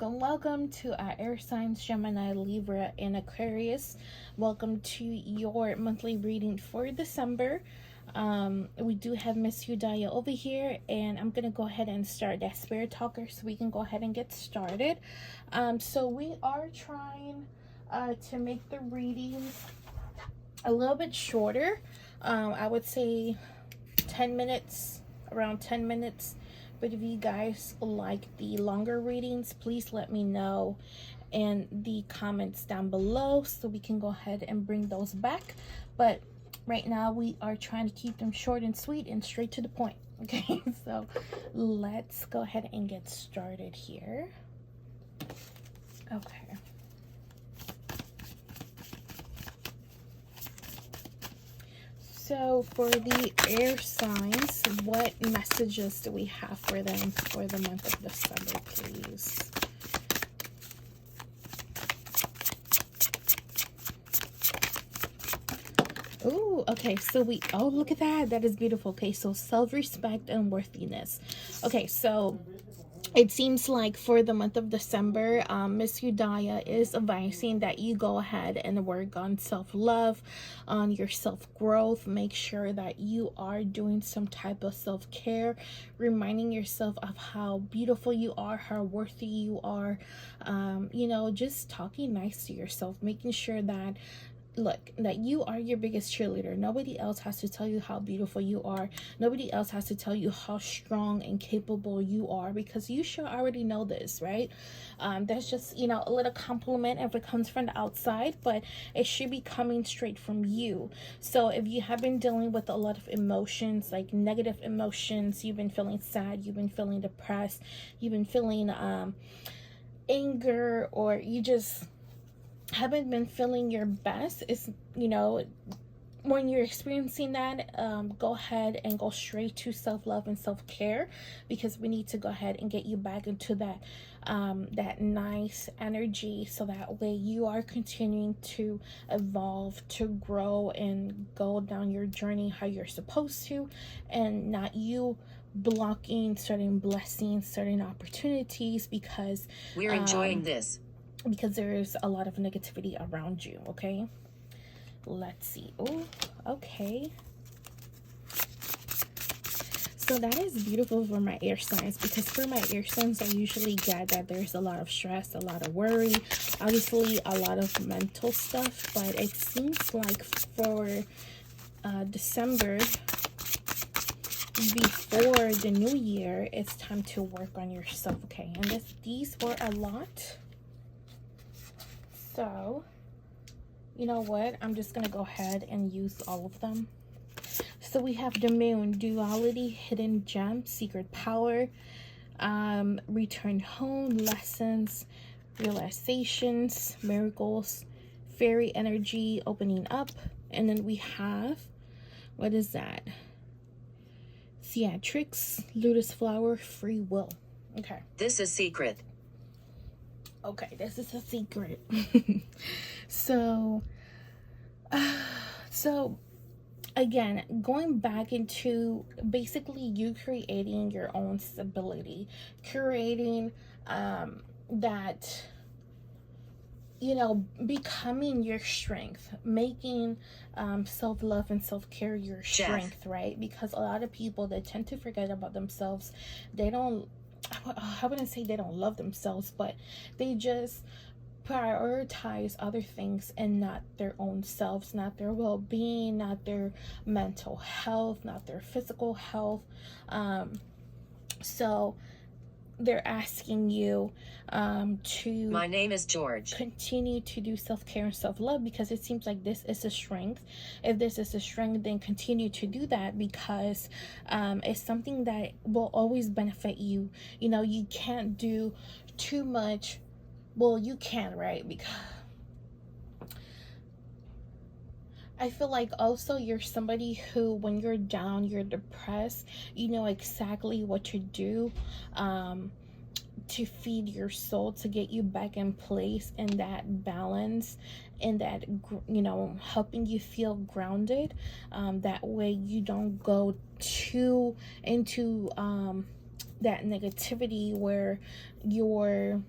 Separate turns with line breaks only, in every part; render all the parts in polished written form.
welcome to our air signs, Gemini, Libra, and Aquarius. Welcome to your monthly reading for December. We do have Miss Yudhaya over here, and I'm gonna go ahead and start that spirit talker so we can go ahead and get started. So we are trying to make the readings a little bit shorter. I would say 10 minutes, around 10 minutes. But if you guys like the longer readings, please let me know in the comments down below so we can go ahead and bring those back. But right now we are trying to keep them short and sweet and straight to the point. Okay, so let's go ahead and get started here. Okay. So for the air signs, what messages do we have for them for the month of December, please? Oh, okay, so oh, look at that. That is beautiful. Okay, so self-respect and worthiness. Okay, so it seems like for the month of December, Miss Yudhaya is advising that you go ahead and work on self-love, on your self-growth. Make sure that you are doing some type of self-care, reminding yourself of how beautiful you are, how worthy you are. You know, just talking nice to yourself, making sure that that you are your biggest cheerleader. Nobody else has to tell you how beautiful you are. Nobody else has to tell you how strong and capable you are, because you should already know this, right? That's just, you know, a little compliment if it comes from the outside, but it should be coming straight from you. So if you have been dealing with a lot of emotions, like negative emotions, you've been feeling sad, you've been feeling depressed, you've been feeling anger, or you just haven't been feeling your best, is, you know, when you're experiencing that, go ahead and go straight to self-love and self-care, because we need to go ahead and get you back into that that nice energy, so that way you are continuing to evolve, to grow, and go down your journey how you're supposed to, and not you blocking certain blessings, certain opportunities, because
we're enjoying this,
because there's a lot of negativity around you. Okay, let's see. Oh, okay, so that is beautiful for my air signs, because for my air signs I usually get that there's a lot of stress, a lot of worry, obviously a lot of mental stuff. But it seems like for December, before the new year, it's time to work on yourself. Okay, and these were a lot. So, you know what? I'm just going to go ahead and use all of them. So we have the moon, duality, hidden gem, secret power, return home, lessons, realizations, miracles, fairy energy, opening up. And then we have, what is that? Theatrics, lotus flower, free will. Okay.
This is secret.
Okay, this is a secret. So again, going back into basically you creating your own stability, creating that, you know, becoming your strength, making self-love and self-care your strength, right? Because a lot of people, they tend to forget about themselves. They don't, I wouldn't say they don't love themselves, but they just prioritize other things and not their own selves, not their well-being, not their mental health, not their physical health. So they're asking you to,
my name is George,
continue to do self-care and self-love, because it seems like this is a strength. If this is a strength, then continue to do that, because it's something that will always benefit you. You know, you can't do too much. Well, you can, right? Because I feel like also you're somebody who, when you're down, you're depressed, you know exactly what to do to feed your soul, to get you back in place, in that balance, and that, you know, helping you feel grounded. That way you don't go too into that negativity where you're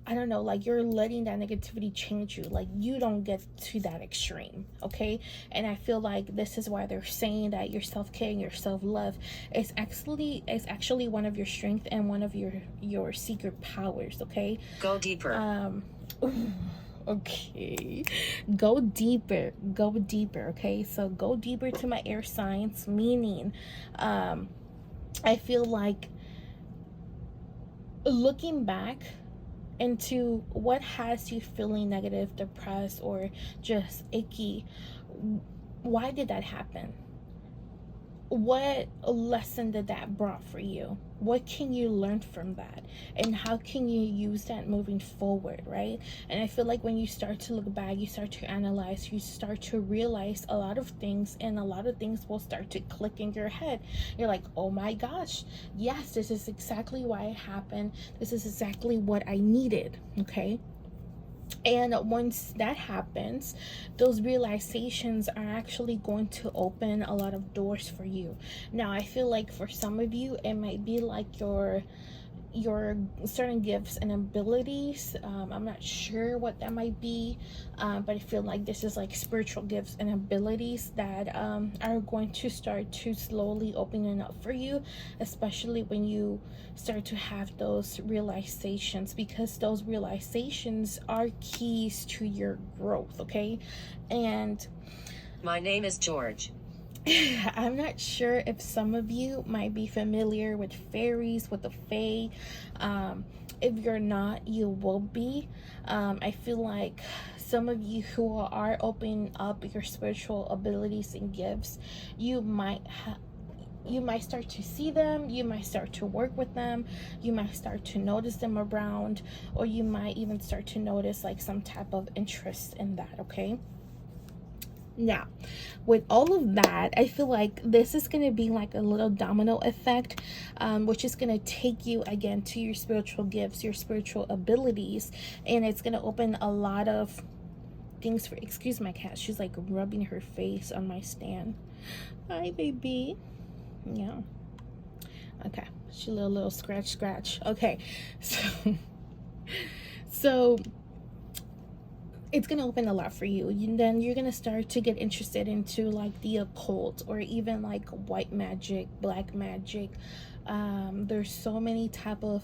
I don't know, like you're letting that negativity change you. Like you don't get to that extreme, okay? And I feel like this is why they're saying that your self-care and your self-love is actually one of your strengths and one of your secret powers, okay?
Go deeper.
Okay, go deeper, okay? So go deeper to my air signs, meaning I feel like looking back into what has you feeling negative, depressed, or just icky, why did that happen? What lesson did that brought for you? What can you learn from that, and how can you use that moving forward, right? And I feel like when you start to look back, you start to analyze, you start to realize a lot of things, and a lot of things will start to click in your head. You're like, oh my gosh, yes, this is exactly why it happened. This is exactly what I needed, okay? And once that happens, those realizations are actually going to open a lot of doors for you. Now, I feel like for some of you, it might be like your certain gifts and abilities. I'm not sure what that might be, but I feel like this is like spiritual gifts and abilities that are going to start to slowly opening up for you, especially when you start to have those realizations, because those realizations are keys to your growth, okay? And
My name is George.
I'm not sure if some of you might be familiar with fairies, with the fae. If you're not, you will be. I feel like some of you who are opening up your spiritual abilities and gifts, you might start to see them, you might start to work with them, you might start to notice them around, or you might even start to notice like some type of interest in that, okay? Now, with all of that, I feel like this is going to be like a little domino effect, which is going to take you again to your spiritual gifts, your spiritual abilities, and it's going to open a lot of things for, excuse my cat, she's like rubbing her face on my stand. Hi, baby. Yeah. Okay. She little scratch. Okay. So it's going to open a lot for you. Then you're going to start to get interested into like the occult, or even like white magic, black magic. There's so many type of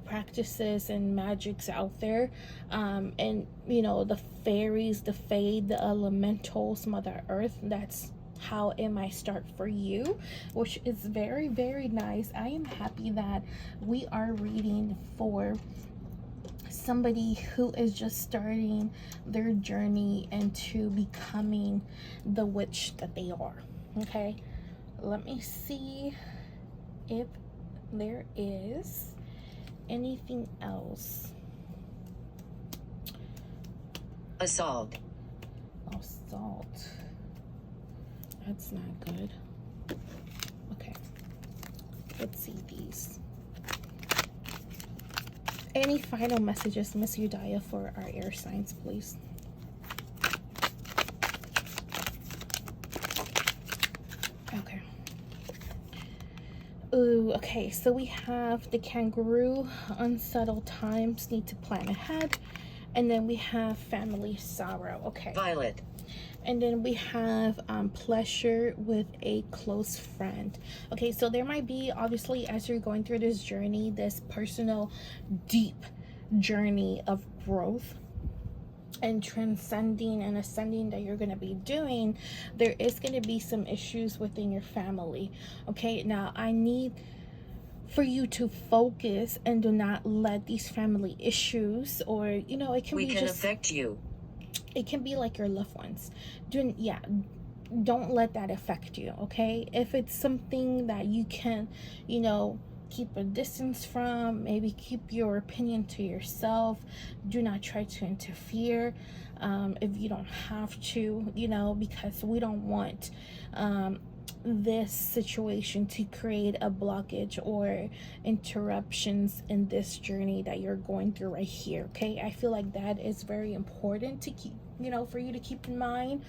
practices and magics out there, and you know, the fairies, the fae, the elementals, Mother Earth, that's how it might start for you, which is very, very nice. I am happy that we are reading for somebody who is just starting their journey into becoming the witch that they are, okay? Let me see if there is anything else.
Assault.
That's not good. Okay, let's see these. Any final messages, Miss Yudhaya, for our air signs, please? Okay. Ooh, okay, so we have the kangaroo, unsettled times, need to plan ahead. And then we have family sorrow. Okay.
Violet.
And then we have pleasure with a close friend. Okay, so there might be, obviously, as you're going through this journey, this personal, deep journey of growth and transcending and ascending that you're going to be doing, there is going to be some issues within your family. Okay, now I need for you to focus and do not let these family issues, or you know, it can
affect you.
It can be like your loved ones. Don't let that affect you, okay? If it's something that you can, you know, keep a distance from, maybe keep your opinion to yourself. Do not try to interfere if you don't have to, you know, because we don't want this situation to create a blockage or interruptions in this journey that you're going through right here, okay? I feel like that is very important to keep, you know, for you to keep in mind.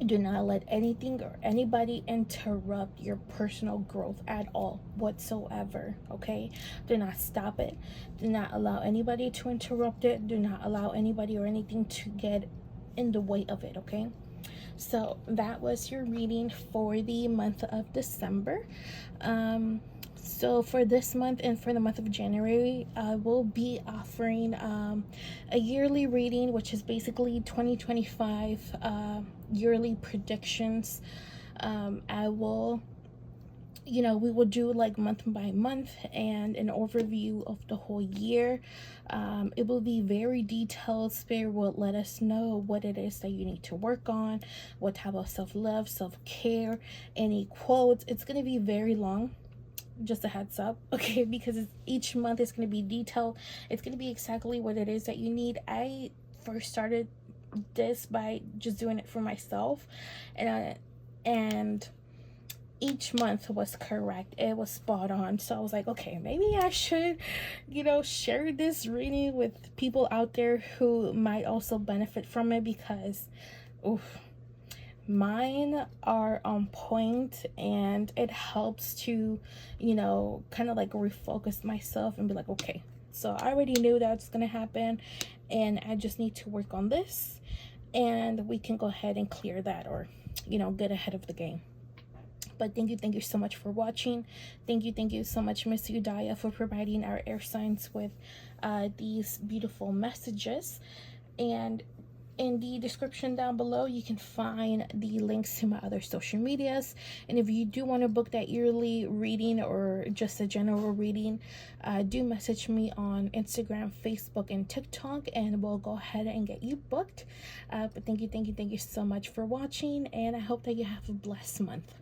Do not let anything or anybody interrupt your personal growth at all whatsoever. Okay, do not stop it. Do not allow anybody to interrupt it. Do not allow anybody or anything to get in the way of it. Okay, so that was your reading for the month of December. So for this month and for the month of January, I will be offering a yearly reading, which is basically 2025 yearly predictions. I will, we will do like month by month and an overview of the whole year. It will be very detailed. Spirit will let us know what it is that you need to work on, what type of self-love, self-care, any quotes. It's going to be very long, just a heads up, okay, because each month is going to be detailed. It's going to be exactly what it is that you need. I first started this by just doing it for myself, and each month was correct. It was spot on. So I was like, okay, maybe I should, share this reading with people out there who might also benefit from it, because mine are on point, and it helps to, kind of like refocus myself and be like, okay, so I already knew that's gonna happen, and I just need to work on this, and we can go ahead and clear that, or get ahead of the game. But thank you so much for watching. Thank you so much, Miss Yudhaya, for providing our air signs with these beautiful messages. And in the description down below, you can find the links to my other social medias. And if you do want to book that yearly reading or just a general reading, do message me on Instagram, Facebook, and TikTok, and we'll go ahead and get you booked. But thank you so much for watching, and I hope that you have a blessed month.